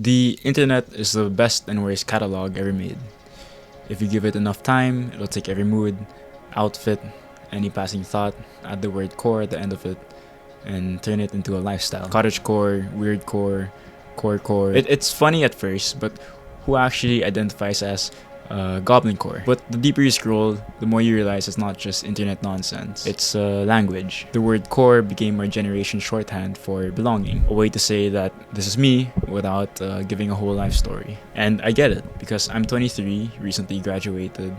The internet is the best and worst catalog ever made. If you give it enough time, it'll take every mood, outfit, any passing thought, add the word core at the end of it, and turn it into a lifestyle. Cottagecore, weirdcore, corecore. It's funny at first, but who actually identifies as goblin core? But the deeper you scroll, the more you realize it's not just internet nonsense. It's language. The word core became our generation's shorthand for belonging, a way to say that this is me without giving a whole life story. And I get it, because I'm 23, recently graduated,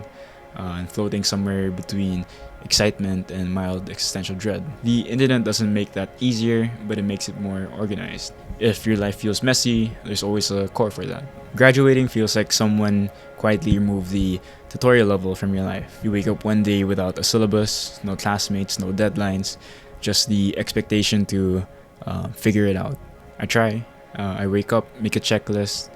and floating somewhere between excitement and mild existential dread. The internet doesn't make that easier, but it makes it more organized. If your life feels messy, there's always a core for that. Graduating feels like someone quietly removed the tutorial level from your life. You wake up one day without a syllabus, no classmates, no deadlines, just the expectation to figure it out. I try. I wake up, make a checklist,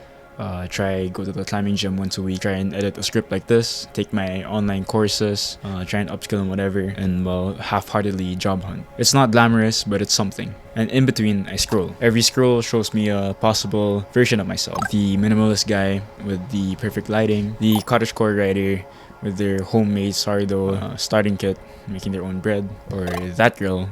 try go to the climbing gym once a week, try and edit a script like this, take my online courses, try and upskill in whatever, and half-heartedly job hunt. It's not glamorous, but it's something. And in between, I scroll. Every scroll shows me a possible version of myself. The minimalist guy with the perfect lighting, the cottagecore writer with their homemade sourdough starting kit, making their own bread, or that girl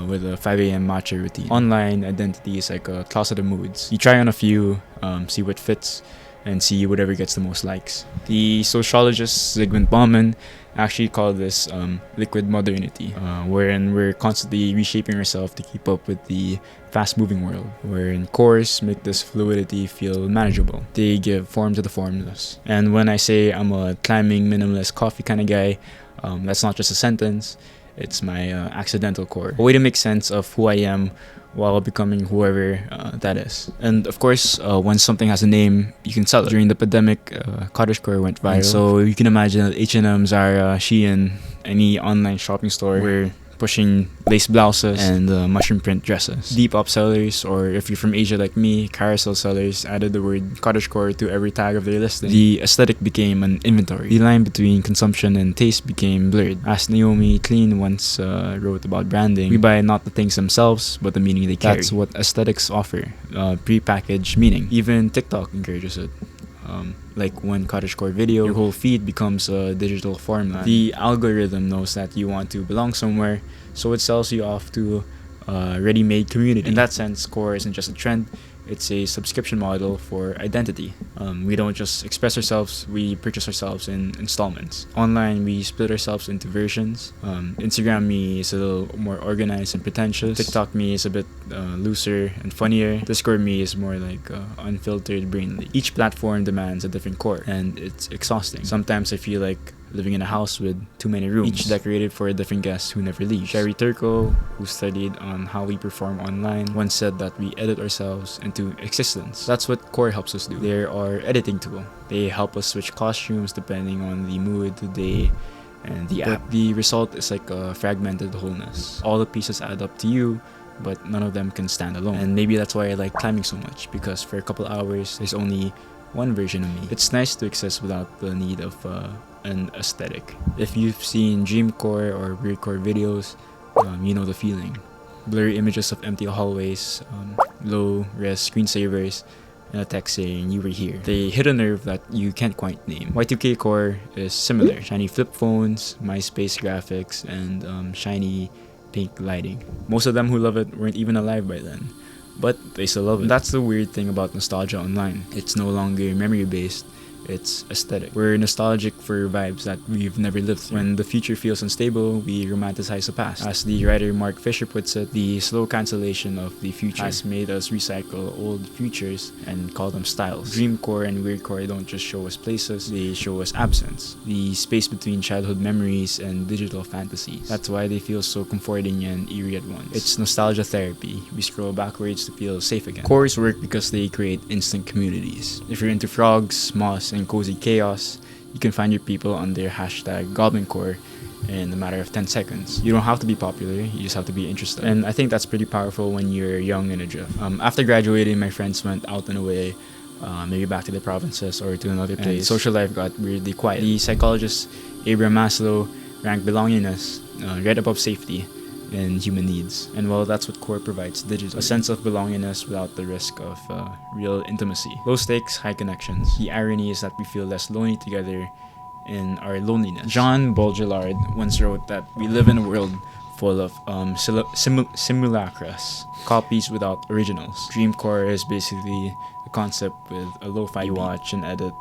with a 5 a.m. matcha routine. Online identity is like a closet of moods. You try on a few, see what fits, and see whatever gets the most likes. The sociologist Zygmunt Bauman actually called this liquid modernity, wherein we're constantly reshaping ourselves to keep up with the fast-moving world, wherein cores make this fluidity feel manageable. They give form to the formless. And when I say I'm a climbing minimalist coffee kind of guy, that's not just a sentence, it's my accidental core. A way to make sense of who I am while becoming whoever that is. And of course, once something has a name, you can sell it. During the pandemic, cottagecore went viral. And so you can imagine that H&M, Zara, Shein, any online shopping store were pushing lace blouses and mushroom print dresses. Depop sellers, or if you're from Asia like me, carousel sellers added the word cottagecore to every tag of their listing. The aesthetic became an inventory. The line between consumption and taste became blurred. As Naomi Klein once wrote about branding, we buy not the things themselves, but the meaning they carry. That's what aesthetics offer, pre-packaged meaning. Even TikTok encourages it. Like one cottagecore video, your whole feed becomes a digital format. The algorithm knows that you want to belong somewhere, so it sells you off to a ready-made community. In that sense, core isn't just a trend, it's a subscription model for identity. We don't just express ourselves, we purchase ourselves in installments. Online, we split ourselves into versions. Instagram me is a little more organized and pretentious. TikTok me is a bit looser and funnier. Discord me is more like unfiltered, brainly. Each platform demands a different core, and it's exhausting. Sometimes I feel like living in a house with too many rooms, each decorated for a different guest who never leaves. Sherry Turco, who studied on how we perform online, once said that we edit ourselves into existence. That's what core helps us do. They're our editing tool. They help us switch costumes depending on the mood, the day, and the app. But the result is like a fragmented wholeness. All the pieces add up to you, but none of them can stand alone. And maybe that's why I like climbing so much, because for a couple hours, there's only one version of me. It's nice to exist without the need of an aesthetic. If you've seen dreamcore or weirdcore videos, you know the feeling. Blurry images of empty hallways, low-res screensavers, and a text saying you were here. They hit a nerve that you can't quite name. Y2K core is similar. Shiny flip phones, MySpace graphics, and shiny pink lighting. Most of them who love it weren't even alive by then, but they still love it. That's the weird thing about nostalgia online. It's no longer memory-based, it's aesthetic. We're nostalgic for vibes that we've never lived through. When the future feels unstable, we romanticize the past. As the writer Mark Fisher puts it, the slow cancellation of the future has made us recycle old futures and call them styles. Dreamcore and weirdcore don't just show us places, they show us absence. The space between childhood memories and digital fantasies. That's why they feel so comforting and eerie at once. It's nostalgia therapy. We scroll backwards to feel safe again. Cores work because they create instant communities. If you're into frogs, moss, and cozy chaos, you can find your people on their hashtag goblincore in a matter of 10 seconds. You don't have to be popular, you just have to be interested. And I think that's pretty powerful when you're young and adrift. After graduating, my friends went out and away, maybe back to the provinces or to another place. And social life got weirdly quiet. The psychologist Abraham Maslow ranked belongingness right above safety, in human needs. And well, that's what core provides digitally. A sense of belongingness without the risk of real intimacy. Low stakes, high connections. The irony is that we feel less lonely together in our loneliness. Jean Baudrillard once wrote that we live in a world full of simulacras, copies without originals. Dreamcore is basically a concept with a lo-fi you watch and edit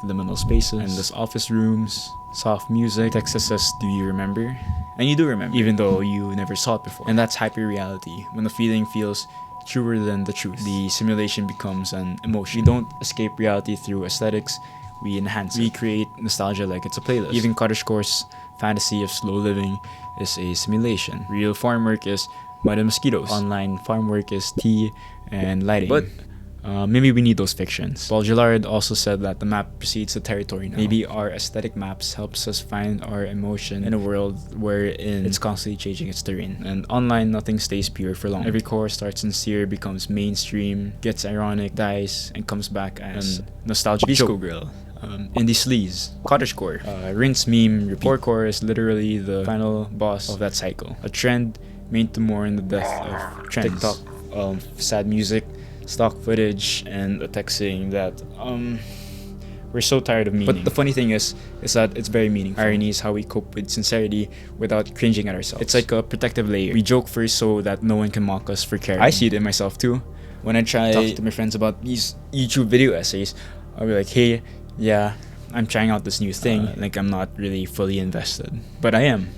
liminal spaces, endless office rooms, soft music. Text says, "Do you remember?" And you do remember, even though you never saw it before. And that's hyper-reality, when the feeling feels truer than the truth. The simulation becomes an emotion. We don't escape reality through aesthetics, we enhance it. We create nostalgia like it's a playlist. Even cottagecore's fantasy of slow living is a simulation. Real farm work is mud and mosquitoes. Online farm work is tea and lighting. But maybe we need those fictions. Baudrillard also said that the map precedes the territory now. Maybe our aesthetic maps helps us find our emotion in a world wherein it's constantly changing its terrain. And online, nothing stays pure for long. Every core starts sincere, becomes mainstream, gets ironic, dies, and comes back as nostalgic disco grill. Indie sleaze, cottagecore, rinse, meme, repeat. Corecore is literally the final boss of that cycle. A trend made to mourn the death of trends. TikTok, sad music, stock footage, and a text saying that we're so tired of meaning. But the funny thing is that it's very meaningful. Irony is how we cope with sincerity without cringing at ourselves. It's like a protective layer. We joke first so that no one can mock us for caring. I see it in myself too. When I try to talk to my friends about these YouTube video essays, I'll be like, hey, yeah, I'm trying out this new thing. Like, I'm not really fully invested. But I am.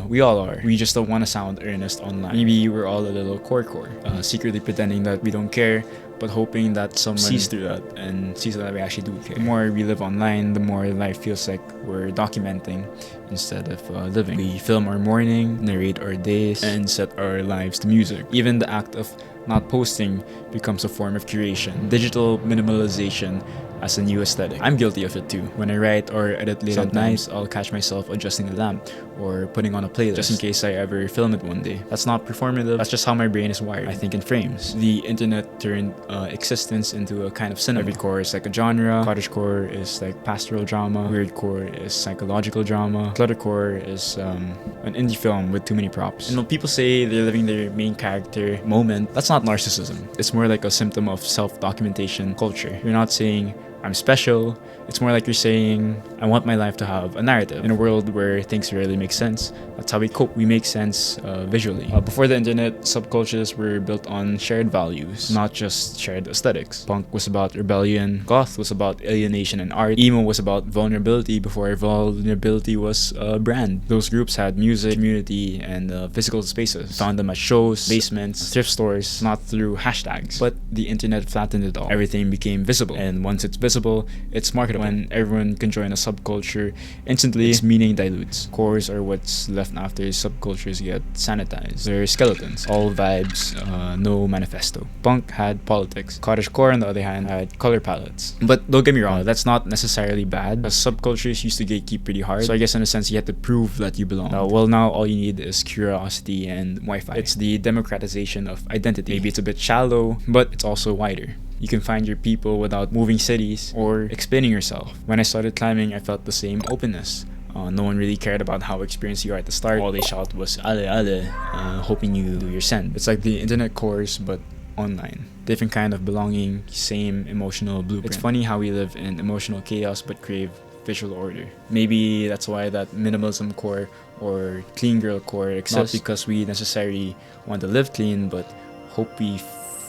We all are. We just don't want to sound earnest online. Maybe we're all a little corecore, secretly pretending that we don't care, but hoping that someone sees through that and sees that we actually do care. The more we live online, the more life feels like we're documenting instead of living. We film our morning, narrate our days, and set our lives to music. Even the act of not posting becomes a form of curation. Digital minimalization as a new aesthetic. I'm guilty of it too. When I write or edit late at night, I'll catch myself adjusting the lamp or putting on a playlist just in case I ever film it one day. That's not performative, that's just how my brain is wired. I think in frames. The internet turned existence into a kind of cinema. Every core is like a genre. Cottagecore is like pastoral drama. Weirdcore is psychological drama. Cluttercore is an indie film with too many props. And when people say they're living their main character moment, that's not narcissism. It's more like a symptom of self-documentation culture. You're not saying, I'm special. It's more like you're saying, I want my life to have a narrative. In a world where things rarely make sense, that's how we cope. We make sense visually. Before the internet, subcultures were built on shared values, not just shared aesthetics. Punk was about rebellion. Goth was about alienation and art. Emo was about vulnerability before vulnerability was a brand. Those groups had music, community, and physical spaces. Found them at shows, basements, thrift stores, not through hashtags. But the internet flattened it all. Everything became visible. And once it's visible, it's marketable. When everyone can join a subculture, instantly its meaning dilutes. Cores are what's left after subcultures get sanitized. They're skeletons, all vibes, no manifesto. Punk had politics. Cottagecore, on the other hand, had color palettes. But don't get me wrong, that's not necessarily bad. Subcultures used to gatekeep pretty hard, so I guess in a sense you had to prove that you belong. Now all you need is curiosity and Wi-Fi. It's the democratization of identity. Maybe it's a bit shallow, but it's also wider. You can find your people without moving cities or explaining yourself. When I started climbing, I felt the same openness. No one really cared about how experienced you are at the start. All they shout was ale ale, hoping you do your send. It's like the internet course, but online. Different kind of belonging, same emotional blueprint. It's funny how we live in emotional chaos but crave visual order. Maybe that's why that minimalism core or clean girl core exists. Not because we necessarily want to live clean, but hope we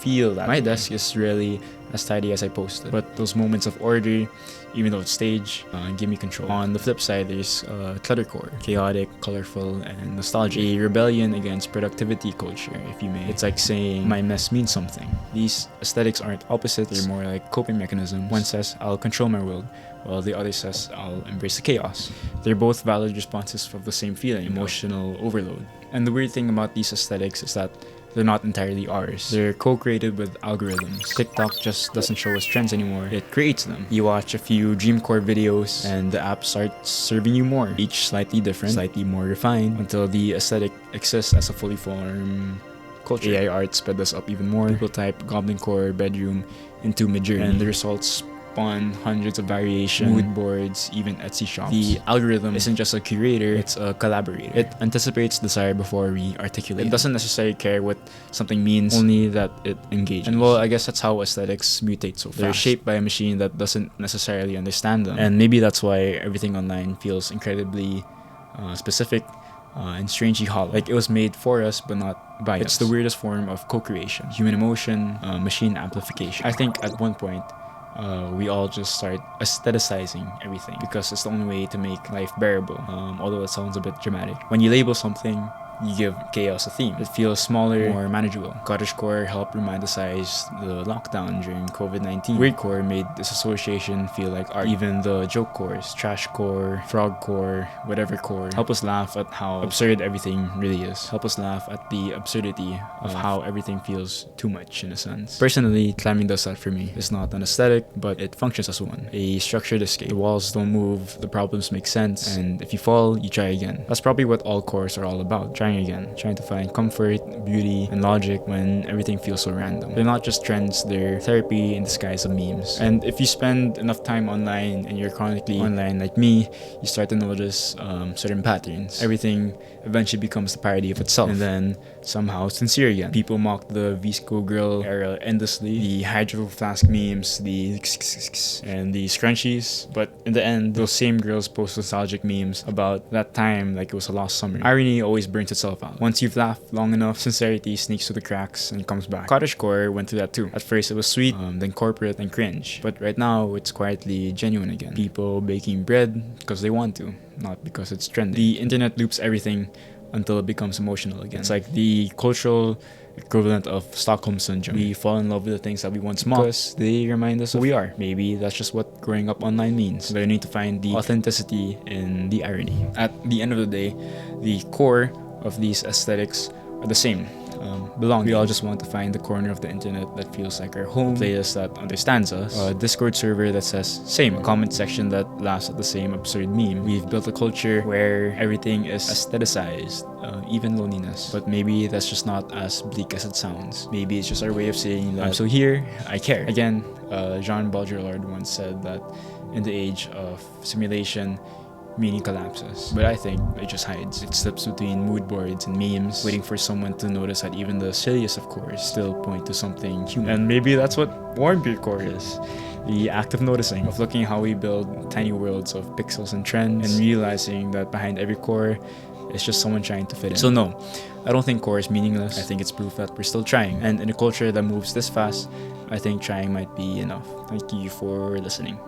feel that. My desk is really as tidy as I posted, but those moments of order, even though it's staged, give me control. On the flip side, there's cluttercore, chaotic, colorful, and nostalgic. A rebellion against productivity culture, if you may. It's like saying my mess means something. These aesthetics aren't opposites, they're more like coping mechanisms. One says I'll control my world, while the other says I'll embrace the chaos. They're both valid responses of the same feeling, emotional overload. And the weird thing about these aesthetics is that they're not entirely ours. They're co-created with algorithms. TikTok just doesn't show us trends anymore. It creates them. You watch a few Dreamcore videos and the app starts serving you more. Each slightly different, slightly more refined, until the aesthetic exists as a fully formed culture. AI art sped us up even more. People type Goblin Core bedroom into Midjourney, and the results spawn hundreds of variations, mood boards, even Etsy shops. The algorithm isn't just a curator, it's a collaborator. It anticipates desire before we articulate. It doesn't necessarily care what something means, only that it engages. And well, I guess that's how aesthetics mutate so fast. They're shaped by a machine that doesn't necessarily understand them. And maybe that's why everything online feels incredibly specific and strangely hollow. Like it was made for us, but not by us. It's the weirdest form of co-creation. Human emotion, machine amplification. I think at one point, we all just start aestheticizing everything because it's the only way to make life bearable, although it sounds a bit dramatic. When you label something, you give chaos a theme. It feels smaller, more manageable. Cottagecore helped romanticize the lockdown during COVID-19. Weirdcore made this association feel like art. Even the joke cores, trashcore, frogcore, whatever core, help us laugh at how absurd everything really is. Help us laugh at the absurdity of how everything feels too much in a sense. Personally, climbing does that for me. It's not an aesthetic, but it functions as one. A structured escape. The walls don't move, the problems make sense, and if you fall, you try again. That's probably what all cores are all about. Trying again, trying to find comfort, beauty, and logic when everything feels so random. They're not just trends, they're therapy in disguise of memes. And if you spend enough time online and you're chronically online like me, you start to notice certain patterns. Everything eventually becomes the parody of itself, and then somehow sincere again. People mock the VSCO girl era endlessly, the hydro flask memes, the and the scrunchies, but in the end, those same girls post nostalgic memes about that time like it was a lost summer. Irony always burns itself out. Once you've laughed long enough, sincerity sneaks through the cracks and comes back. Cottagecore went through that too. At first it was sweet, then corporate and cringe, but right now it's quietly genuine again. People baking bread because they want to, not because it's trendy. The internet loops everything until it becomes emotional again. It's like the cultural equivalent of Stockholm Syndrome. We fall in love with the things that we once mocked because they remind us of who we are. Maybe that's just what growing up online means. Learning to find the authenticity in the irony. At the end of the day, the core of these aesthetics are the same. Belonging. We all just want to find the corner of the internet that feels like our home, a playlist that understands us, a Discord server that says same, a comment section that laughs at the same absurd meme. We've built a culture where everything is aestheticized, even loneliness. But maybe that's just not as bleak as it sounds. Maybe it's just our way of saying that I'm so here, I care. Again, Jean Baudrillard once said that in the age of simulation, meaning collapses. But I think it just hides. It slips between mood boards and memes, waiting for someone to notice that even the silliest of cores still point to something human. And maybe that's what weirdcore is. The act of noticing, of looking how we build tiny worlds of pixels and trends, and realizing that behind every core is just someone trying to fit in. So no, I don't think core is meaningless. I think it's proof that we're still trying. And in a culture that moves this fast, I think trying might be enough. Thank you for listening.